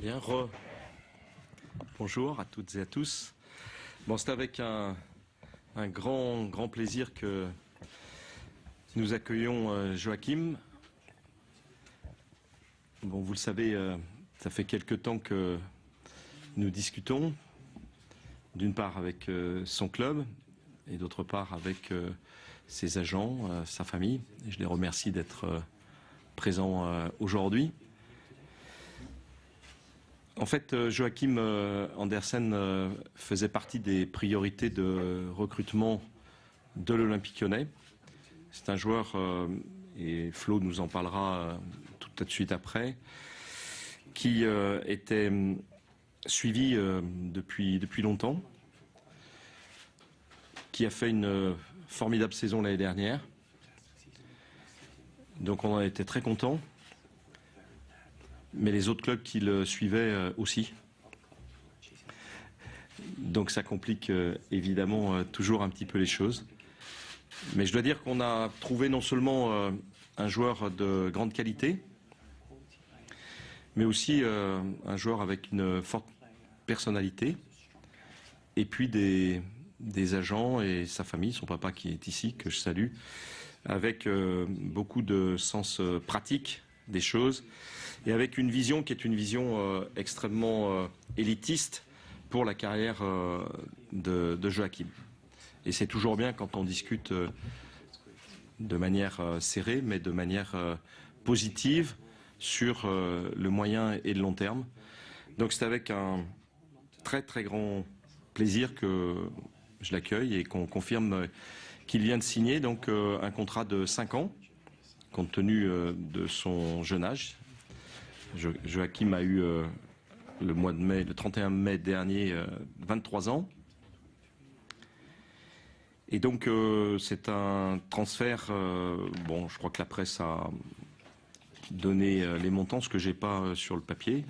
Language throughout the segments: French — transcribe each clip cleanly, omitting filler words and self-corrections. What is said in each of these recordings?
Bien, bonjour à toutes et à tous. Bon, c'est avec un grand plaisir que nous accueillons Joachim. Bon, vous le savez, ça fait quelque temps que nous discutons, d'une part avec son club et d'autre part avec ses agents, sa famille. Et je les remercie d'être présents aujourd'hui. En fait, Joachim Andersen faisait partie des priorités de recrutement de l'Olympique Lyonnais. C'est un joueur, et Flo nous en parlera tout de suite après, qui était suivi depuis longtemps, qui a fait une formidable saison l'année dernière. Donc on en était très contents. Mais les autres clubs qui le suivaient aussi. Donc ça complique évidemment toujours un petit peu les choses. Mais je dois dire qu'on a trouvé non seulement un joueur de grande qualité, mais aussi un joueur avec une forte personnalité, et puis des agents et sa famille, son papa qui est ici, que je salue, avec beaucoup de sens pratique des choses, et avec une vision qui est une vision extrêmement élitiste pour la carrière de Joachim. Et c'est toujours bien quand on discute de manière serrée, mais de manière positive sur le moyen et le long terme. Donc c'est avec un très grand plaisir que je l'accueille et qu'on confirme qu'il vient de signer donc un contrat de 5 ans, compte tenu de son jeune âge. Joachim a eu le mois de mai, le 31 mai dernier, 23 ans. Et donc c'est un transfert, bon, je crois que la presse a donné les montants, ce que j'ai pas sur le papier,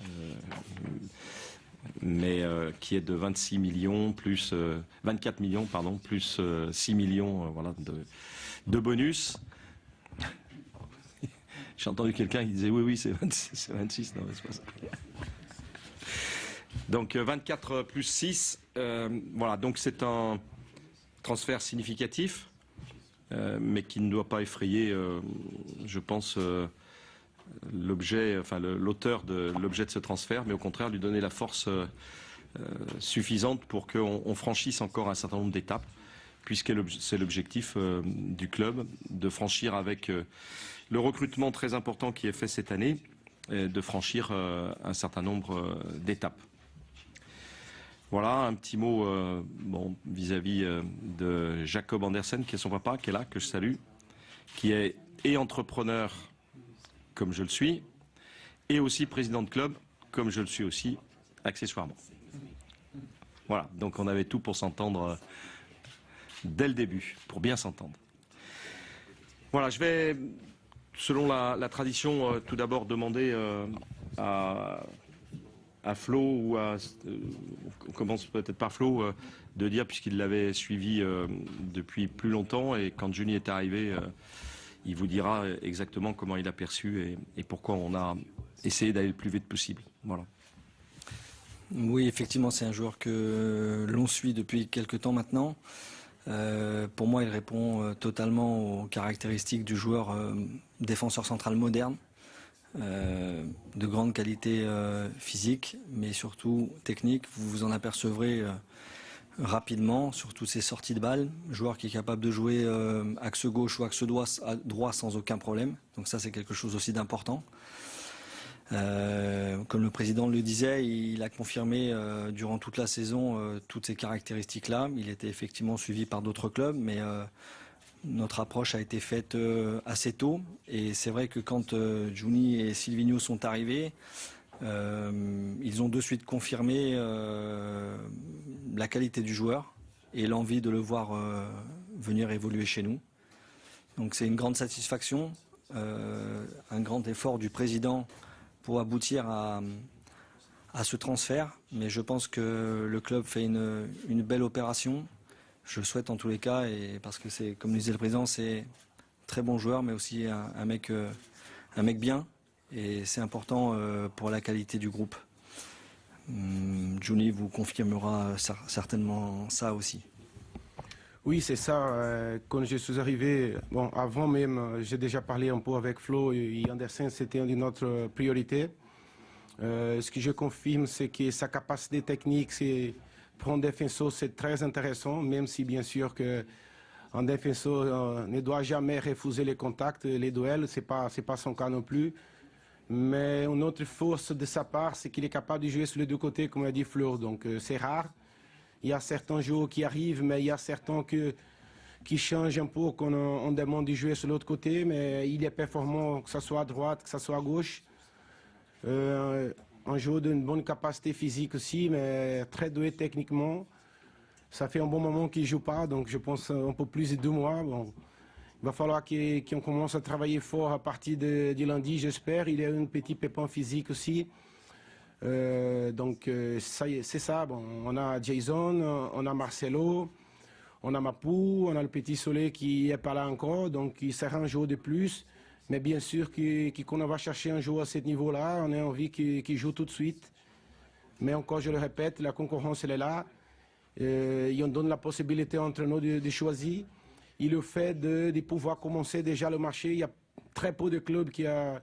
mais qui est de 26 millions plus 24 millions pardon, plus 6 millions voilà, de bonus. J'ai entendu quelqu'un qui disait oui c'est 26, non c'est pas ça. Donc 24 plus 6, voilà, donc c'est un transfert significatif, mais qui ne doit pas effrayer, je pense, l'objet, enfin l'auteur de l'objet de ce transfert, mais au contraire lui donner la force suffisante pour qu'on franchisse encore un certain nombre d'étapes, puisque c'est l'objectif du club, de franchir avec le recrutement très important qui est fait cette année, de franchir un certain nombre d'étapes. Voilà, un petit mot bon, vis-à-vis de Jacob Andersen, qui est son papa, qui est là, que je salue, qui est et entrepreneur, comme je le suis, et aussi président de club, comme je le suis aussi, accessoirement. Voilà, donc on avait tout pour s'entendre dès le début, pour bien s'entendre. Voilà, je vais, selon la tradition, tout d'abord demander à Flo, ou on commence peut-être par Flo, de dire, puisqu'il l'avait suivi depuis plus longtemps, et quand Juni est arrivé, il vous dira exactement comment il a perçu et pourquoi on a essayé d'aller le plus vite possible. Voilà. Oui, effectivement, c'est un joueur que l'on suit depuis quelques temps maintenant. Pour moi, il répond totalement aux caractéristiques du joueur défenseur central moderne, de grande qualité physique, mais surtout technique. Vous vous en apercevrez rapidement, surtout ses sorties de balle. Joueur qui est capable de jouer axe gauche ou axe droit sans aucun problème. Donc ça, c'est quelque chose aussi d'important. Comme le président le disait, il a confirmé durant toute la saison toutes ces caractéristiques-là. Il était effectivement suivi par d'autres clubs, mais notre approche a été faite assez tôt. Et c'est vrai que quand Juni et Silvinho sont arrivés, ils ont de suite confirmé la qualité du joueur et l'envie de le voir venir évoluer chez nous. Donc c'est une grande satisfaction, un grand effort du président pour aboutir à ce transfert. Mais je pense que le club fait une belle opération. Je le souhaite en tous les cas, et parce que c'est, comme le disait le président, c'est un très bon joueur, mais aussi un mec bien. Et c'est important pour la qualité du groupe. Juni vous confirmera certainement ça aussi. Oui, c'est ça. Quand je suis arrivé, bon, avant même, j'ai déjà parlé un peu avec Flo et Andersen, c'était une de notre priorité. Ce que je confirme, c'est que sa capacité technique, c'est pour un défenseur, c'est très intéressant, même si bien sûr que un défenseur ne doit jamais refuser les contacts, les duels, c'est pas son cas non plus. Mais une autre force de sa part, c'est qu'il est capable de jouer sur les deux côtés, comme a dit Flo. Donc c'est rare. Il y a certains joueurs qui arrivent, mais il y a certains qui changent un peu quand on demande de jouer sur l'autre côté. Mais il est performant, que ce soit à droite, que ce soit à gauche. Un joueur d'une bonne capacité physique aussi, mais très doué techniquement. Ça fait un bon moment qu'il ne joue pas, donc je pense un peu plus de 2 mois. Bon, il va falloir qu'on commence à travailler fort à partir de lundi, j'espère. Il y a un petit pépin physique aussi. Donc c'est ça. Bon, on a Jason, on a Marcelo, on a Mapou, on a le petit Soleil qui n'est pas là encore, donc il sera un joueur de plus. Mais bien sûr qu'on va chercher un joueur à ce niveau-là, on a envie qu'il joue tout de suite. Mais encore, je le répète, la concurrence elle est là. Et on donne la possibilité entre nous de choisir. Et le fait de pouvoir commencer déjà le marché, il y a très peu de clubs qui a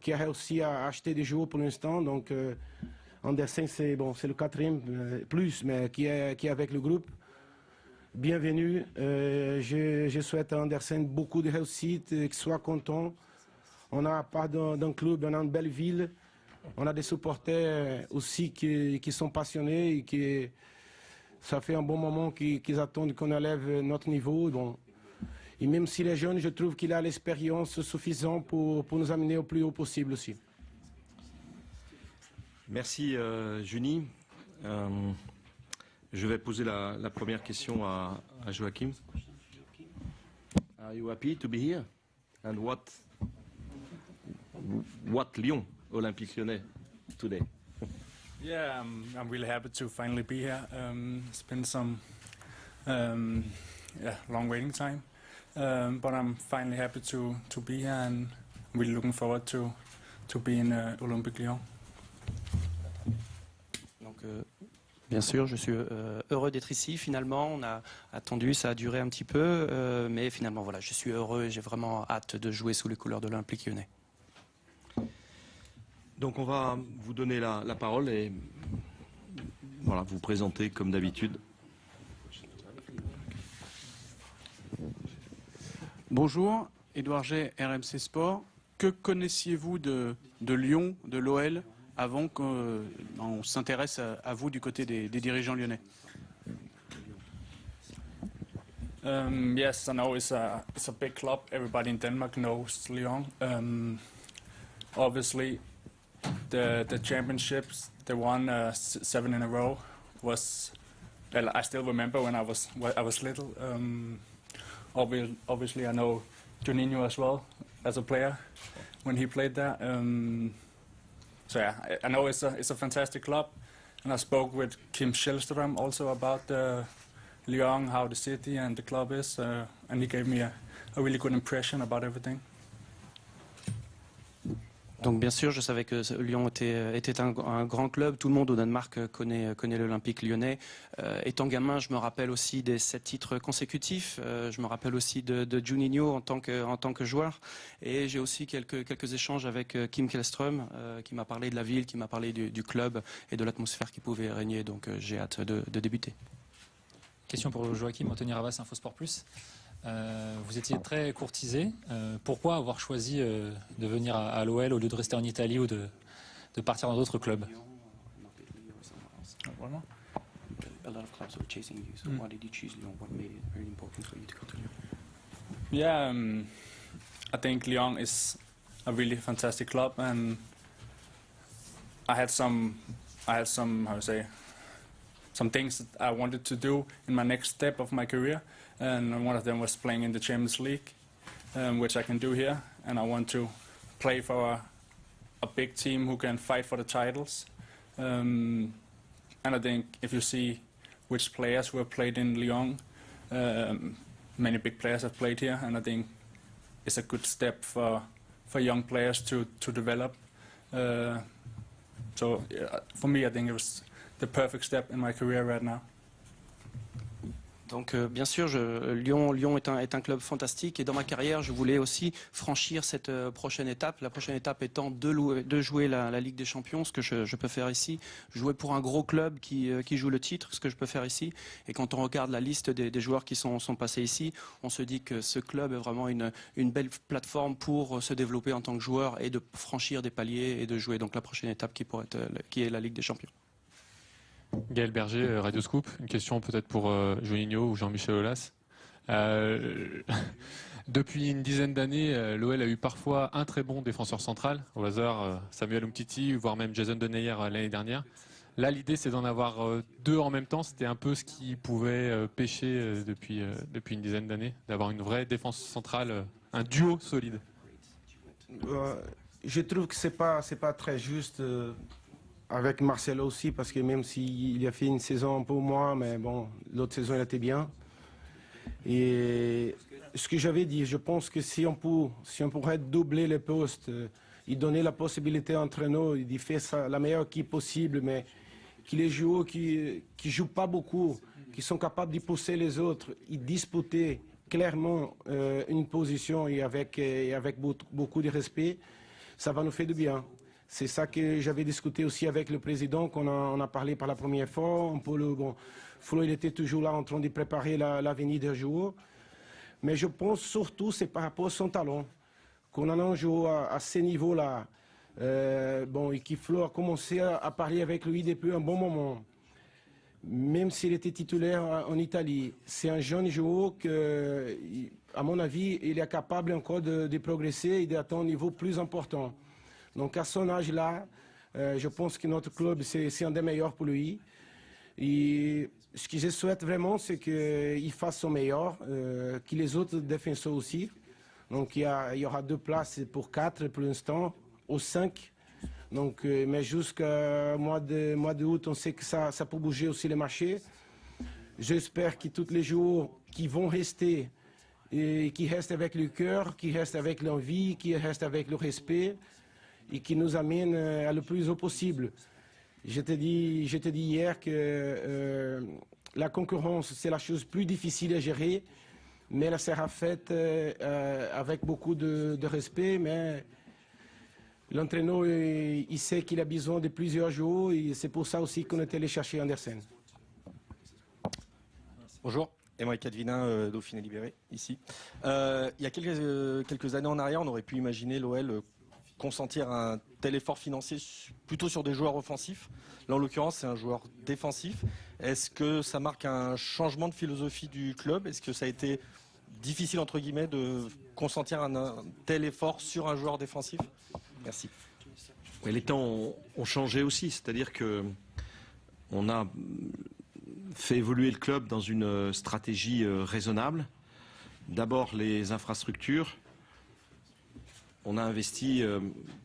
réussi à acheter des joueurs pour l'instant. Donc Andersen, c'est le 4e plus, mais qui est avec le groupe. Bienvenue. Je souhaite à Andersen beaucoup de réussite, qu'il soit content. On a part d'un club, on a une belle ville. On a des supporters aussi qui sont passionnés et qui ça fait un bon moment qu'ils attendent qu'on élève notre niveau. Bon. Et même s'il est jeune, je trouve qu'il a l'expérience suffisante pour nous amener au plus haut possible aussi. Merci Juni. Je vais poser la première question à Joachim. Are you happy to be here? And what Lyon, Olympique Lyonnais, today? Yeah, I'm really happy to finally be here. It's been some long waiting time, but I'm finally happy to be here and really looking forward to be in Olympique Lyon. Donc, bien sûr, je suis heureux d'être ici. Finalement, on a attendu, ça a duré un petit peu, mais finalement, voilà, je suis heureux et j'ai vraiment hâte de jouer sous les couleurs de l'Olympique Lyonnais. Donc on va vous donner la parole et voilà, vous présenter comme d'habitude. Bonjour, Édouard Jay, RMC Sport. Que connaissiez-vous de Lyon, de l'OL, avant qu'on s'intéresse à vous du côté des dirigeants lyonnais? Yes, I know it's a big club. Everybody in Denmark knows Lyon. Obviously, the championships they won 7 in a row was. Well, I still remember when I was little. Obviously, I know Juninho as well as a player when he played there. So yeah, I know it's a fantastic club, and I spoke with Kim Källström also about Lyon, how the city and the club is, and he gave me a really good impression about everything. Donc bien sûr, je savais que Lyon était un grand club. Tout le monde au Danemark connaît l'Olympique lyonnais. Étant gamin, je me rappelle aussi des 7 titres consécutifs. Je me rappelle aussi de Juninho en tant que joueur. Et j'ai aussi quelques échanges avec Kim Källström, qui m'a parlé de la ville, qui m'a parlé du club et de l'atmosphère qui pouvait régner. Donc j'ai hâte de débuter. Question pour Joachim, Anthony Ravas, Infosport Plus. Vous étiez très courtisé. Pourquoi avoir choisi de venir à l'OL au lieu de rester en Italie ou de partir dans d'autres clubs? Vraiment? A lot of clubs were chasing you. So why did you choose Lyon? What made it very important for you to go to Lyon? Yeah, I think Lyon is a really fantastic club, and I had some how to say, some things that I wanted to do in my next step of my career, and one of them was playing in the Champions League, which I can do here, and I want to play for a big team who can fight for the titles. And I think if you see which players who have played in Lyon, many big players have played here, and I think it's a good step for young players to develop. So for me, I think it was the perfect step in my career right now. Donc bien sûr, Lyon est un club fantastique et dans ma carrière, je voulais aussi franchir cette prochaine étape. La prochaine étape étant de jouer la Ligue des Champions, ce que je peux faire ici. Jouer pour un gros club qui joue le titre, ce que je peux faire ici. Et quand on regarde la liste des joueurs qui sont passés ici, on se dit que ce club est vraiment une belle plateforme pour se développer en tant que joueur et de franchir des paliers et de jouer donc la prochaine étape qui est la Ligue des Champions. Gaël Berger, Radio Scoop. Une question peut-être pour Juninho ou Jean-Michel Aulas. Depuis une dizaine d'années, l'OL a eu parfois un très bon défenseur central, au hasard Samuel Umtiti, voire même Jason Denayer l'année dernière. Là, l'idée, c'est d'en avoir deux en même temps. C'était un peu ce qui pouvait pêcher depuis une dizaine d'années, d'avoir une vraie défense centrale, un duo solide. Je trouve que c'est pas très juste avec Marcelo aussi, parce que même s'il a fait une saison un peu moins, mais bon, l'autre saison, il était bien. Et ce que j'avais dit, je pense que si on pourrait doubler les postes, et donner la possibilité entre nous, de faire la meilleure équipe possible, mais que les joueurs qui jouent pas beaucoup, qui sont capables de pousser les autres, et disputer clairement une position et avec beaucoup de respect, ça va nous faire du bien. C'est ça que j'avais discuté aussi avec le président, qu'on a parlé par la première fois. Flo, il était toujours là en train de préparer l'avenir des joueurs. Mais je pense surtout c'est par rapport à son talent. Qu'on a un joueur à ce niveau-là, et que Flo a commencé à parler avec lui depuis un bon moment. Même s'il était titulaire en Italie, c'est un jeune joueur que, à mon avis, il est capable encore de progresser et d'atteindre un niveau plus important. Donc à son âge-là, je pense que notre club, c'est un des meilleurs pour lui. Et ce que je souhaite vraiment, c'est qu'il fasse son meilleur, que les autres défenseurs aussi. Donc il y aura 2 places pour 4 pour l'instant, ou 5. Donc, mais jusqu'à mois de août, on sait que ça peut bouger aussi les marchés. J'espère que tous les joueurs qui vont rester, et qui restent avec le cœur, qui restent avec l'envie, qui restent avec le respect, et qui nous amène à le plus haut possible. Je te dis hier que la concurrence, c'est la chose plus difficile à gérer, mais elle sera faite avec beaucoup de respect. Mais l'entraîneur, il sait qu'il a besoin de plusieurs joueurs et c'est pour ça aussi qu'on est allé chercher Andersen. Bonjour. Émeric Cadvinin, Dauphiné Libéré, ici. Il y a quelques années en arrière, on aurait pu imaginer l'OL consentir un tel effort financier plutôt sur des joueurs offensifs. Là, en l'occurrence, c'est un joueur défensif. Est-ce que ça marque un changement de philosophie du club? Est-ce que ça a été difficile, entre guillemets, de consentir un tel effort sur un joueur défensif? Merci. Oui, les temps ont changé aussi, c'est-à-dire que on a fait évoluer le club dans une stratégie raisonnable. D'abord, les infrastructures. On a investi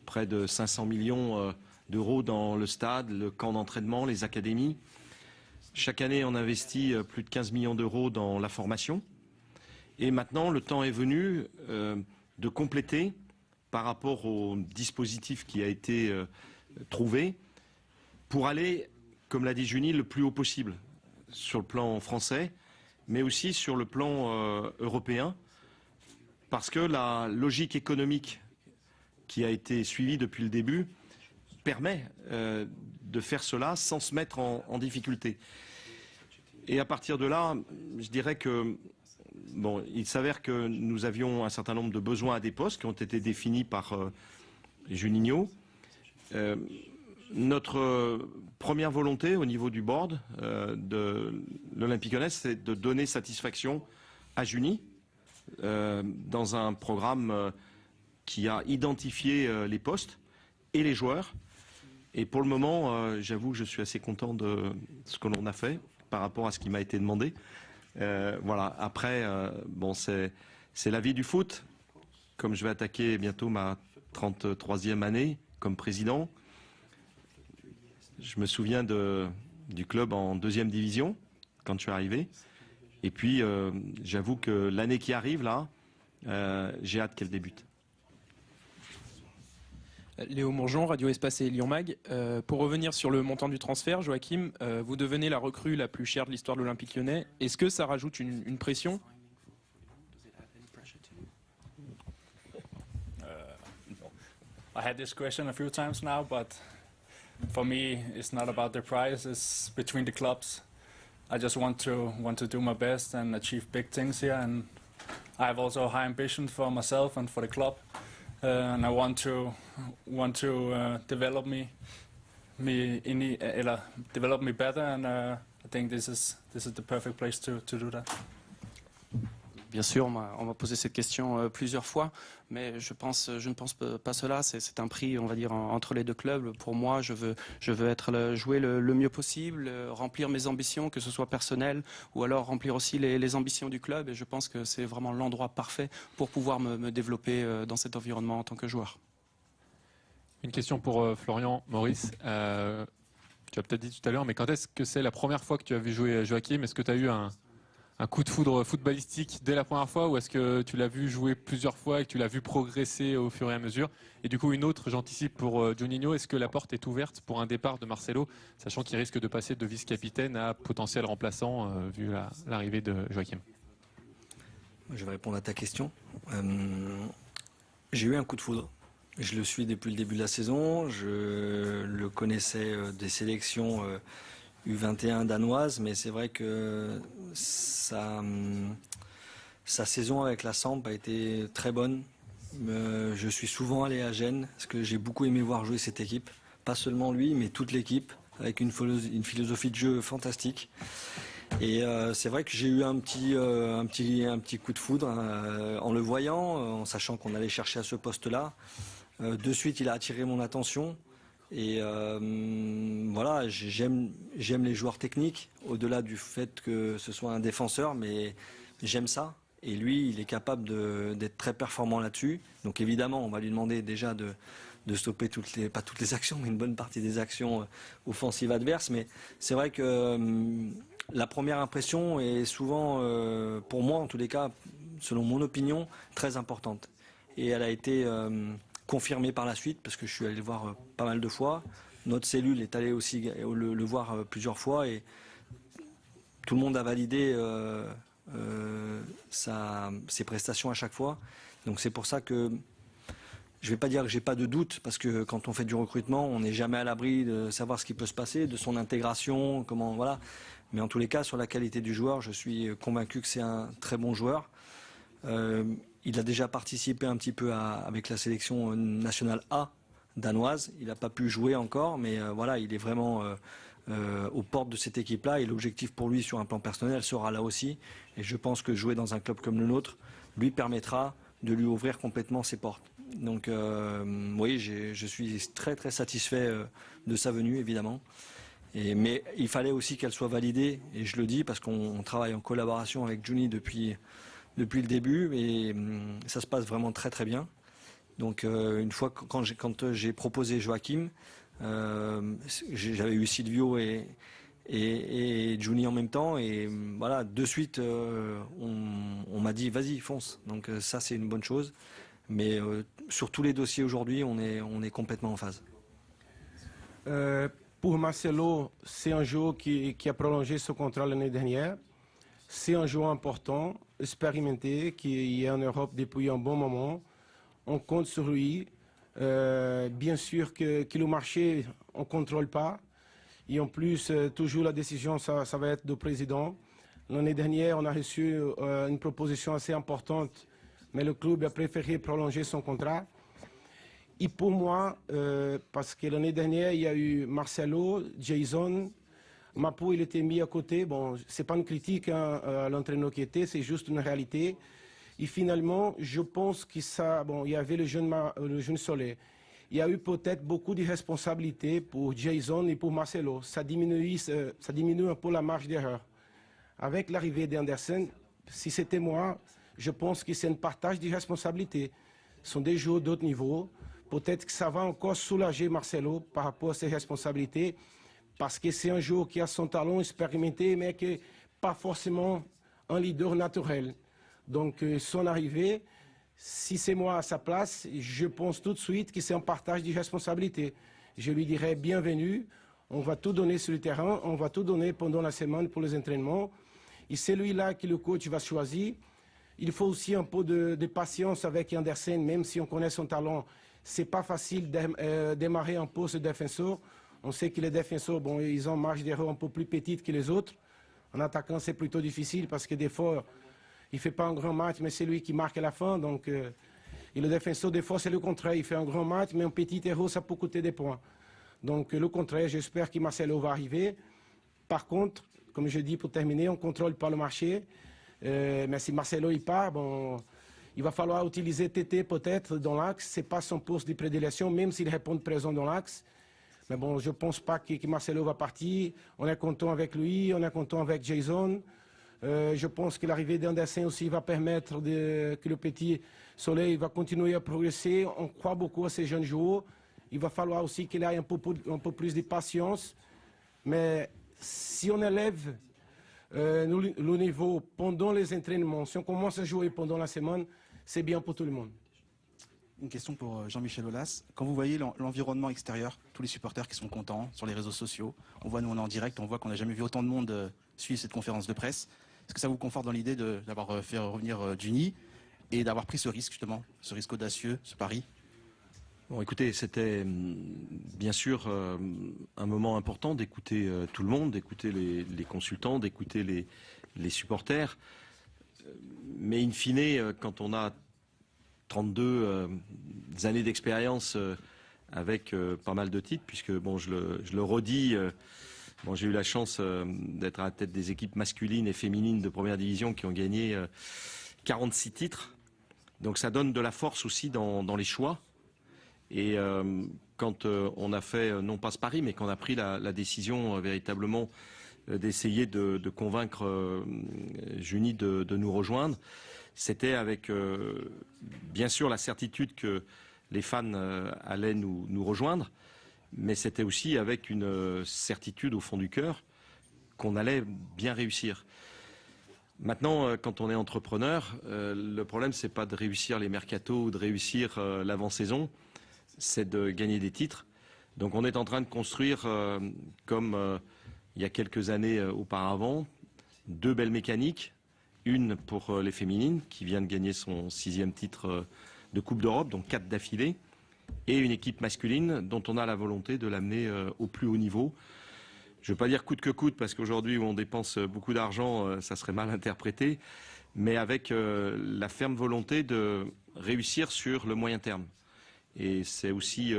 près de 500 millions d'euros dans le stade, le camp d'entraînement, les académies. Chaque année, on investit plus de 15 millions d'euros dans la formation. Et maintenant, le temps est venu de compléter par rapport au dispositif qui a été trouvé pour aller, comme l'a dit Juni, le plus haut possible sur le plan français, mais aussi sur le plan européen, parce que la logique économique qui a été suivie depuis le début permet de faire cela sans se mettre en difficulté. Et à partir de là, je dirais que bon, il s'avère que nous avions un certain nombre de besoins à des postes qui ont été définis par Juninho. Notre première volonté au niveau du board de l'Olympique Lyonnais, c'est de donner satisfaction à Juni dans un programme qui a identifié les postes et les joueurs. Et pour le moment, j'avoue que je suis assez content de ce que l'on a fait par rapport à ce qui m'a été demandé. Voilà. Après, bon, c'est la vie du foot. Comme je vais attaquer bientôt ma 33e année comme président, je me souviens du club en 2e division quand je suis arrivé. Et puis, j'avoue que l'année qui arrive là, j'ai hâte qu'elle débute. Léo Mourgeon, Radio Espace et Lyon Mag. Pour revenir sur le montant du transfert, Joachim, vous devenez la recrue la plus chère de l'histoire de l'Olympique Lyonnais. Est-ce que ça rajoute une pression? I had this question a few times now, but for me, it's not about the prize. It's between the clubs. I just want to do my best and achieve big things here, and I have also high ambitions for myself and for the club, and I want to develop develop me better, and I think this is the perfect place to do that. Bien sûr, on m'a posé cette question plusieurs fois, mais je ne pense pas cela. C'est un prix, on va dire, entre les deux clubs. Pour moi, je veux jouer le mieux possible, remplir mes ambitions, que ce soit personnel, ou alors remplir aussi les ambitions du club. Et je pense que c'est vraiment l'endroit parfait pour pouvoir me développer dans cet environnement en tant que joueur. Une question pour Florian, Maurice. Tu as peut-être dit tout à l'heure, mais quand est-ce que c'est la première fois que tu as vu jouer Joachim? Est-ce que tu as eu un coup de foudre footballistique dès la première fois, ou est-ce que tu l'as vu jouer plusieurs fois et que tu l'as vu progresser au fur et à mesure? Et du coup, une autre, j'anticipe pour Juninho, est-ce que la porte est ouverte pour un départ de Marcelo, sachant qu'il risque de passer de vice-capitaine à potentiel remplaçant vu l'arrivée de Joachim? Je vais répondre à ta question. J'ai eu un coup de foudre. Je le suis depuis le début de la saison. Je le connaissais des sélections U21 danoise, mais c'est vrai que sa saison avec la Samp a été très bonne. Je suis souvent allé à Gênes, parce que j'ai beaucoup aimé voir jouer cette équipe. Pas seulement lui, mais toute l'équipe, avec une philosophie de jeu fantastique. Et c'est vrai que j'ai eu un petit coup de foudre en le voyant, en sachant qu'on allait chercher à ce poste-là. De suite, il a attiré mon attention. Et voilà, j'aime les joueurs techniques, au-delà du fait que ce soit un défenseur, mais j'aime ça. Et lui, il est capable d'être très performant là-dessus. Donc évidemment, on va lui demander déjà de stopper pas toutes les actions, mais une bonne partie des actions offensives adverses. Mais c'est vrai que la première impression est souvent, pour moi en tous les cas, selon mon opinion, très importante. Et elle a été confirmé par la suite, parce que je suis allé le voir pas mal de fois. Notre cellule est allée aussi le voir plusieurs fois, et tout le monde a validé ses prestations à chaque fois. Donc c'est pour ça que je ne vais pas dire que j'ai pas de doute, parce que quand on fait du recrutement, on n'est jamais à l'abri de savoir ce qui peut se passer, de son intégration, comment, voilà. Mais en tous les cas, sur la qualité du joueur, je suis convaincu que c'est un très bon joueur. Il a déjà participé un petit peu avec la sélection nationale A danoise. Il n'a pas pu jouer encore, mais voilà, il est vraiment aux portes de cette équipe-là. Et l'objectif pour lui, sur un plan personnel, sera là aussi. Et je pense que jouer dans un club comme le nôtre lui permettra de lui ouvrir complètement ses portes. Donc oui, je suis très très satisfait de sa venue, évidemment. Mais il fallait aussi qu'elle soit validée, et je le dis parce qu'on travaille en collaboration avec Juni depuis le début, et ça se passe vraiment très très bien. Donc une fois quand j'ai proposé Joachim, j'avais eu Silvio et Juni en même temps, et voilà, de suite on m'a dit vas-y fonce. Donc ça c'est une bonne chose, mais sur tous les dossiers aujourd'hui on est complètement en phase. Pour Marcelo, c'est un joueur qui a prolongé son contrat l'année dernière. C'est un joueur important, expérimenté, qui est en Europe depuis un bon moment. On compte sur lui. Bien sûr que le marché, on ne contrôle pas. Et en plus, toujours la décision, ça va être du président. L'année dernière, on a reçu une proposition assez importante, mais le club a préféré prolonger son contrat. Et pour moi, parce que l'année dernière, il y a eu Marcelo, Jason, Mapou, il était mis à côté. Bon, ce n'est pas une critique à l'entraîneur qui était, c'est juste une réalité. Et finalement, je pense que ça, bon, il y avait le jeune Soleil. Il y a eu peut-être beaucoup de responsabilités pour Jason et pour Marcelo. Ça diminue un peu la marge d'erreur. Avec l'arrivée d'Anderson, si c'était moi, je pense que c'est un partage de responsabilités. Ce sont des joueurs d'autre niveau. Peut-être que ça va encore soulager Marcelo par rapport à ses responsabilités, parce que c'est un joueur qui a son talent expérimenté, mais qui n'est pas forcément un leader naturel. Donc son arrivée, Si c'est moi à sa place, je pense tout de suite que c'est un partage de responsabilité. Je lui dirais bienvenue, on va tout donner sur le terrain, on va tout donner pendant la semaine pour les entraînements. Et c'est lui-là que le coach va choisir. Il faut aussi un peu de patience avec Andersen, même si on connaît son talent. C'est pas facile de démarrer un poste de défenseur. On sait que les défenseurs, bon, ils ont une marge d'erreur un peu plus petite que les autres. En attaquant, c'est plutôt difficile parce que des fois, il ne fait pas un grand match, mais c'est lui qui marque à la fin. Donc, et le défenseur, des fois, c'est le contraire. Il fait un grand match, mais un petit erreur, ça peut coûter des points. Donc, le contraire, j'espère que Marcelo va arriver. Par contre, comme je dis, pour terminer, on ne contrôle pas le marché. Mais si Marcelo il part, bon, il va falloir utiliser TT peut-être dans l'axe. Ce n'est pas son poste de prédilection, même s'il répond présent dans l'axe. Mais bon, je ne pense pas que Marcelo va partir. On est content avec lui, on est content avec Jason. Je pense que l'arrivée d'Andersen aussi va permettre que le petit Soleil va continuer à progresser. On croit beaucoup à ces jeunes joueurs. Il va falloir aussi qu'il ait un peu plus de patience. Mais si on élève le niveau pendant les entraînements, si on commence à jouer pendant la semaine, c'est bien pour tout le monde. Une question pour Jean-Michel Aulas. Quand vous voyez l'environnement extérieur, tous les supporters qui sont contents sur les réseaux sociaux, on voit, nous on est en direct, on voit qu'on n'a jamais vu autant de monde suivre cette conférence de presse. Est-ce que ça vous conforte dans l'idée d'avoir fait revenir Juni et d'avoir pris ce risque justement, ce risque audacieux, ce pari? Bon, écoutez, c'était bien sûr un moment important d'écouter tout le monde, d'écouter les consultants, d'écouter les supporters. Mais in fine, quand on a 32 années d'expérience avec pas mal de titres, puisque bon, je le redis, bon, j'ai eu la chance d'être à la tête des équipes masculines et féminines de première division qui ont gagné 46 titres. Donc ça donne de la force aussi dans les choix. Et quand on a fait, non pas ce pari, mais qu'on a pris la décision véritablement d'essayer de convaincre Juni de nous rejoindre, c'était avec bien sûr la certitude que les fans allaient nous rejoindre, mais c'était aussi avec une certitude au fond du cœur qu'on allait bien réussir. Maintenant, quand on est entrepreneur, le problème c'est pas de réussir les mercatos ou de réussir l'avant-saison, c'est de gagner des titres. Donc on est en train de construire, comme il y a quelques années auparavant, 2 belles mécaniques. Une pour les féminines, qui vient de gagner son 6e titre de Coupe d'Europe, donc 4 d'affilée. Et une équipe masculine dont on a la volonté de l'amener au plus haut niveau. Je ne veux pas dire coûte que coûte, parce qu'aujourd'hui où on dépense beaucoup d'argent, ça serait mal interprété. Mais avec la ferme volonté de réussir sur le moyen terme. Et c'est aussi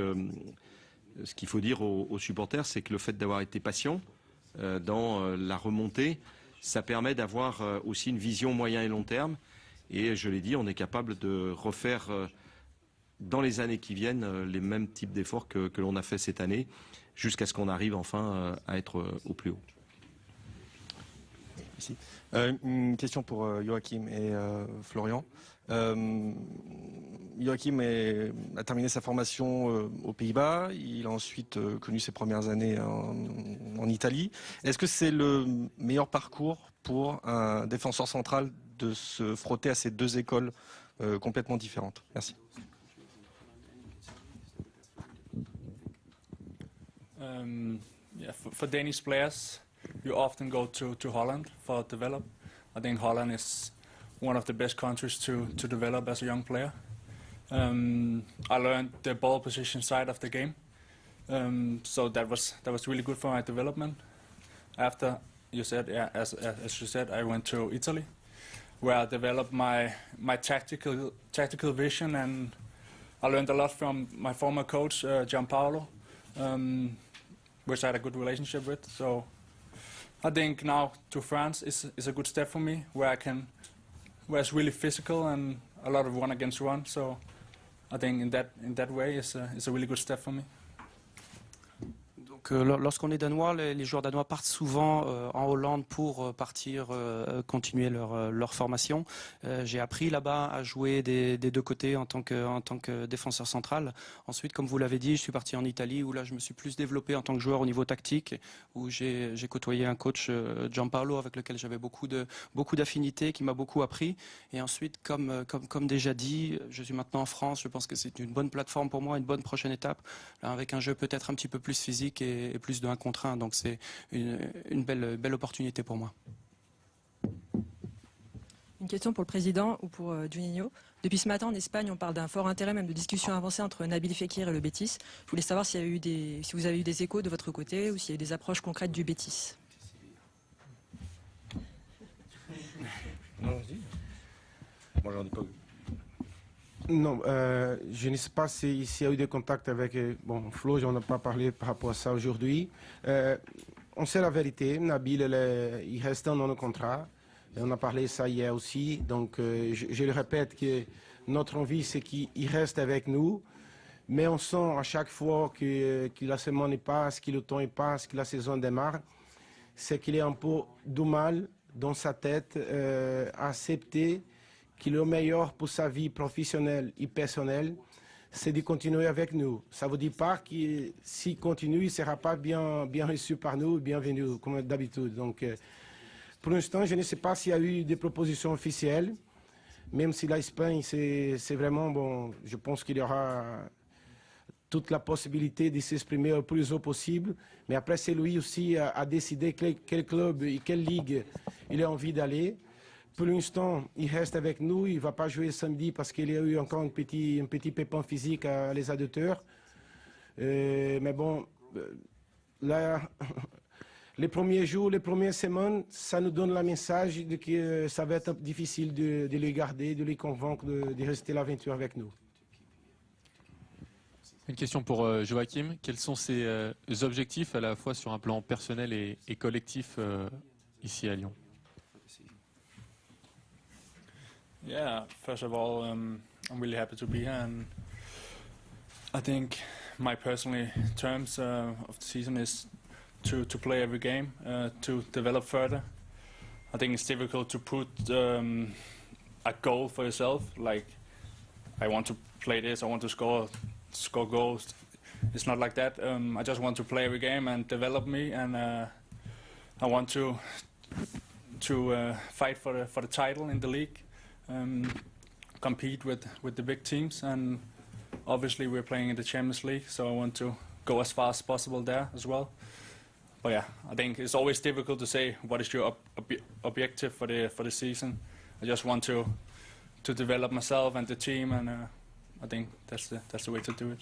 ce qu'il faut dire aux supporters, c'est que le fait d'avoir été patient dans la remontée, ça permet d'avoir aussi une vision moyen et long terme. Et je l'ai dit, on est capable de refaire dans les années qui viennent les mêmes types d'efforts que l'on a fait cette année, jusqu'à ce qu'on arrive enfin à être au plus haut. Merci. Une question pour Joachim et Florian. Joachim a terminé sa formation aux Pays-Bas. Il a ensuite connu ses premières années en Italie. Est-ce que c'est le meilleur parcours pour un défenseur central de se frotter à ces 2 écoles complètement différentes? Merci. Yeah, for Danish players, you often go to Holland for develop. I think Holland is one of the best countries to develop as a young player. I learned the ball position side of the game, so that was really good for my development. After you said, yeah, as you said, I went to Italy, where I developed my tactical vision, and I learned a lot from my former coach Gianpaolo, which I had a good relationship with. So I think now to France is a good step for me, where it's really physical and a lot of 1 against 1. So I think in that way it's a really good step for me. Donc, lorsqu'on est danois, les joueurs danois partent souvent en Hollande pour partir continuer leur formation. J'ai appris là-bas à jouer des deux côtés en tant que défenseur central. Ensuite, comme vous l'avez dit, je suis parti en Italie où là je me suis plus développé en tant que joueur au niveau tactique, où j'ai côtoyé un coach Gianpaolo avec lequel j'avais beaucoup d'affinités, qui m'a beaucoup appris. Et ensuite, comme déjà dit, je suis maintenant en France. Je pense que c'est une bonne plateforme pour moi, une bonne prochaine étape, là, avec un jeu peut-être un petit peu plus physique et plus de 1 contre 1. Donc c'est une belle opportunité pour moi. Une question pour le président ou pour Juninho. Depuis ce matin en Espagne, on parle d'un fort intérêt, même de discussions avancées entre Nabil Fekir et le Betis. Je voulais savoir si vous avez eu des échos de votre côté ou s'il y a eu des approches concrètes du Betis. Non, moi j'en ai pas eu. Non, je ne sais pas s'il y a eu des contacts avec... Bon, Flo, j'en ai pas parlé par rapport à ça aujourd'hui. On sait la vérité, Nabil, il reste un an de contrat. On a parlé de ça hier aussi. Donc, je le répète que notre envie, c'est qu'il reste avec nous. Mais on sent à chaque fois que la semaine passe, que le temps passe, que la saison démarre, c'est qu'il est un peu du mal dans sa tête à accepter que le meilleur pour sa vie professionnelle et personnelle, c'est de continuer avec nous. Ça ne veut dire pas que s'il continue, il ne sera pas bien reçu par nous, bienvenu, comme d'habitude. Donc, pour l'instant, je ne sais pas s'il y a eu des propositions officielles, même si l'Espagne, c'est vraiment bon. Je pense qu'il y aura toute la possibilité de s'exprimer le plus haut possible. Mais après, c'est lui aussi à décider quel club et quelle ligue il a envie d'aller. Pour l'instant, il reste avec nous. Il ne va pas jouer samedi parce qu'il y a eu encore un petit pépin physique à les adducteurs. Mais bon, là, les premiers jours, les premières semaines, ça nous donne le message de que ça va être difficile de les garder, de les convaincre de rester l'aventure avec nous. Une question pour Joachim. Quels sont ses objectifs à la fois sur un plan personnel et collectif ici à Lyon? Yeah, first of all, I'm really happy to be here, and I think my personal terms of the season is to play every game, to develop further. I think it's difficult to put a goal for yourself, like I want to play this, I want to score goals. It's not like that. I just want to play every game and develop me, and I want to fight for the title in the league. Compete with the big teams, and obviously we're playing in the Champions League, so I want to go as far as possible there as well. But yeah, I think it's always difficult to say what is your objective for the season. I just want to develop myself and the team, and I think that's the way to do it.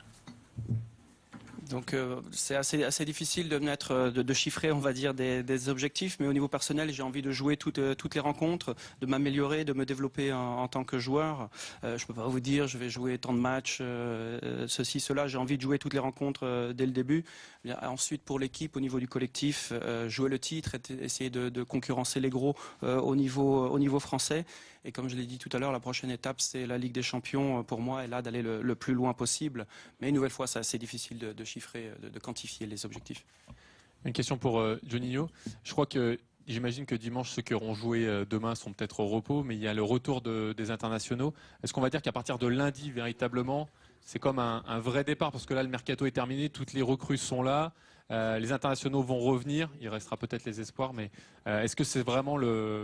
Donc c'est assez difficile de chiffrer, on va dire, des objectifs, mais au niveau personnel, j'ai envie de jouer toutes les rencontres, de m'améliorer, de me développer en tant que joueur. Je ne peux pas vous dire, je vais jouer tant de matchs, ceci, cela. J'ai envie de jouer toutes les rencontres dès le début. Ensuite, pour l'équipe, au niveau du collectif, jouer le titre, essayer de concurrencer les gros au niveau français. Et comme je l'ai dit tout à l'heure, la prochaine étape, c'est la Ligue des Champions pour moi, et là d'aller le plus loin possible. Mais une nouvelle fois, c'est assez difficile de chiffrer, de quantifier les objectifs. Une question pour Juninho. Je crois que, j'imagine que dimanche, ceux qui auront joué demain sont peut-être au repos, mais il y a le retour des internationaux. Est-ce qu'on va dire qu'à partir de lundi, véritablement, c'est comme un vrai départ? Parce que là, le mercato est terminé, toutes les recrues sont là. Les internationaux vont revenir, il restera peut-être les espoirs, mais est-ce que c'est vraiment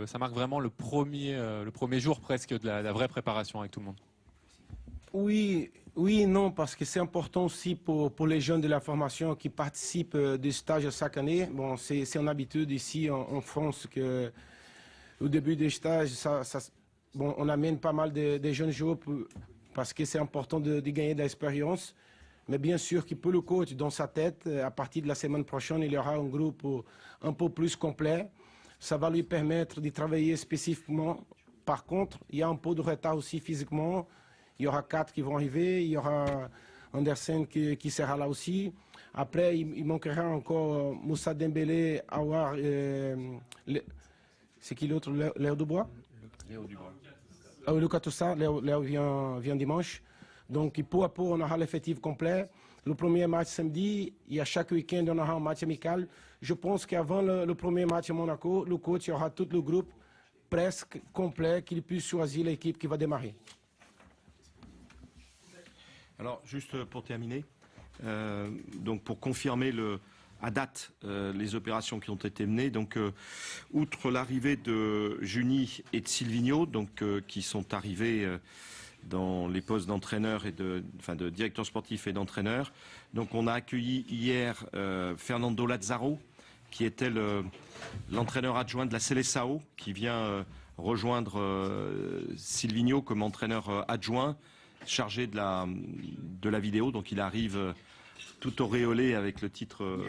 ça marque vraiment le premier jour presque de la vraie préparation avec tout le monde? Oui et non, parce que c'est important aussi pour les jeunes de la formation qui participent des stages chaque année. Bon, c'est une habitude ici en France que au début des stages, bon, on amène pas mal de jeunes joueurs parce que c'est important de gagner de l'expérience. Mais bien sûr que pour le coach, dans sa tête, à partir de la semaine prochaine, il y aura un groupe un peu plus complet. Ça va lui permettre de travailler spécifiquement. Par contre, il y a un peu de retard aussi physiquement. Il y aura 4 qui vont arriver. Il y aura Andersen qui sera là aussi. Après, il manquera encore Moussa Dembélé, Aouar, c'est qui l'autre, Léo Dubois? Léo Dubois. Lucas Toussaint, Léo vient dimanche. Donc, peu à peu, on aura l'effectif complet. le premier match samedi, et à chaque week-end, on aura un match amical. Je pense qu'avant le premier match à Monaco, le coach aura tout le groupe presque complet, qu'il puisse choisir l'équipe qui va démarrer. Alors, juste pour terminer, donc pour confirmer à date les opérations qui ont été menées, donc outre l'arrivée de Juni et de Silvino, donc qui sont arrivés dans les postes d'entraîneur et de directeur sportif et d'entraîneur. Donc on a accueilli hier Fernando Lazzaro, qui était l'entraîneur adjoint de la Seleção, qui vient rejoindre Silvino comme entraîneur adjoint, chargé de la vidéo. Donc il arrive tout auréolé avec le titre.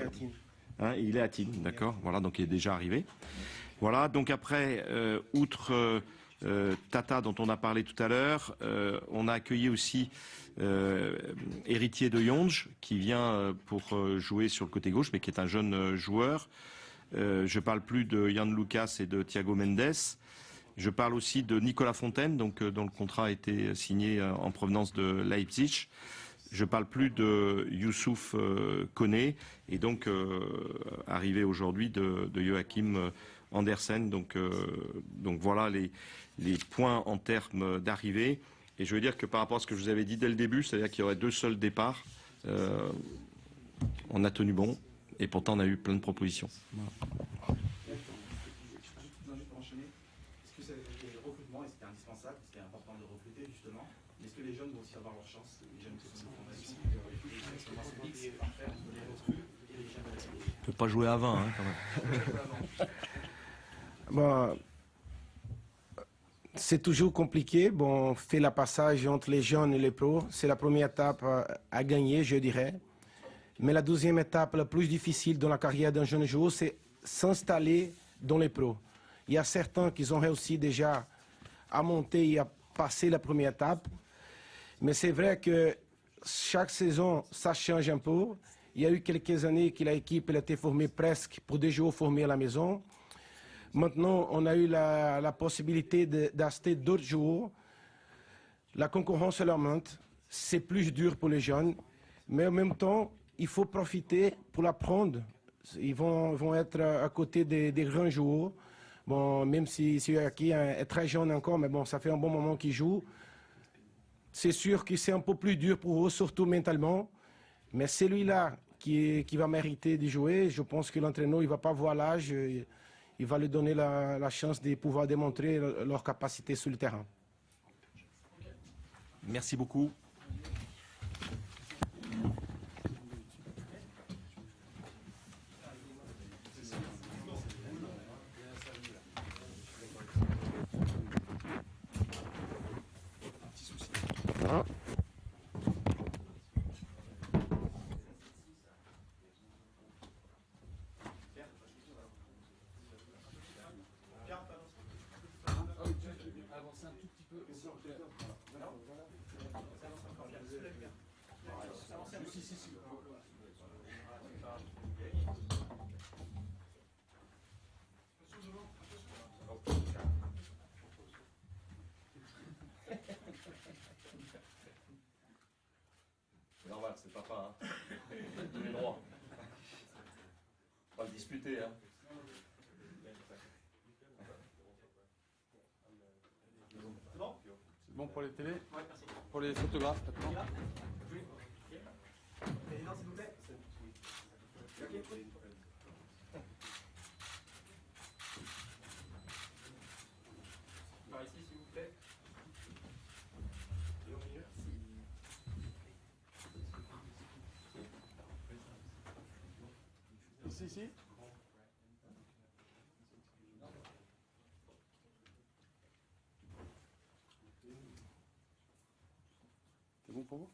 Il est à Tignes, d'accord. Voilà, donc il est déjà arrivé. Voilà, donc après, outre Tata dont on a parlé tout à l'heure, on a accueilli aussi Héritier de Yonge, qui vient pour jouer sur le côté gauche, mais qui est un jeune joueur. Je parle plus de Jan Lucas et de Thiago Mendes. Je parle aussi de Nicolas Fontaine, donc, dont le contrat a été signé en provenance de Leipzig. Je parle plus de Youssouf Koné, et donc arrivé aujourd'hui de Joachim Andersen. Donc voilà les points en termes d'arrivée. Et je veux dire que par rapport à ce que je vous avais dit dès le début, c'est-à-dire qu'il y aurait 2 seuls départs, on a tenu bon, et pourtant on a eu plein de propositions. Voilà. Est-ce que le recrutement, c'était indispensable, c'était important de recruter justement, mais est-ce que les jeunes vont aussi avoir leur chance, les jeunes qui sont en formation, On ne peut pas jouer à 20 quand même. Bon, c'est toujours compliqué. Bon, on fait le passage entre les jeunes et les pros. C'est la première étape à gagner, je dirais. Mais la deuxième étape la plus difficile dans la carrière d'un jeune joueur, c'est s'installer dans les pros. Il y a certains qui ont réussi déjà à monter et à passer la première étape. Mais c'est vrai que chaque saison, ça change un peu. Il y a eu quelques années que l'équipe a été formée presque pour des joueurs formés à la maison. Maintenant, on a eu la possibilité d'acheter d'autres joueurs. La concurrence augmente. C'est plus dur pour les jeunes. Mais en même temps, il faut profiter pour l'apprendre. Ils vont être à côté des grands joueurs. Bon, même si Joachim est très jeune encore, mais bon, ça fait un bon moment qu'il joue. C'est sûr que c'est un peu plus dur pour eux, surtout mentalement. Mais celui-là qui va mériter de jouer, je pense que l'entraîneur ne va pas voir l'âge. Il va lui donner la chance de pouvoir démontrer leur capacité sur le terrain. Merci beaucoup. C'est normal, c'est papa, hein. Tous les droits. On va le disputer, hein. C'est bon ? C'est bon pour les télés ? Oui, merci. Pour les photographes, maintenant ? Président, s'il vous plaît. Par ici, s'il vous plaît. Ici. C'est bon pour vous?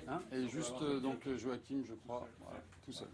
Hein? Et juste donc Joachim, je crois, voilà, tout seul.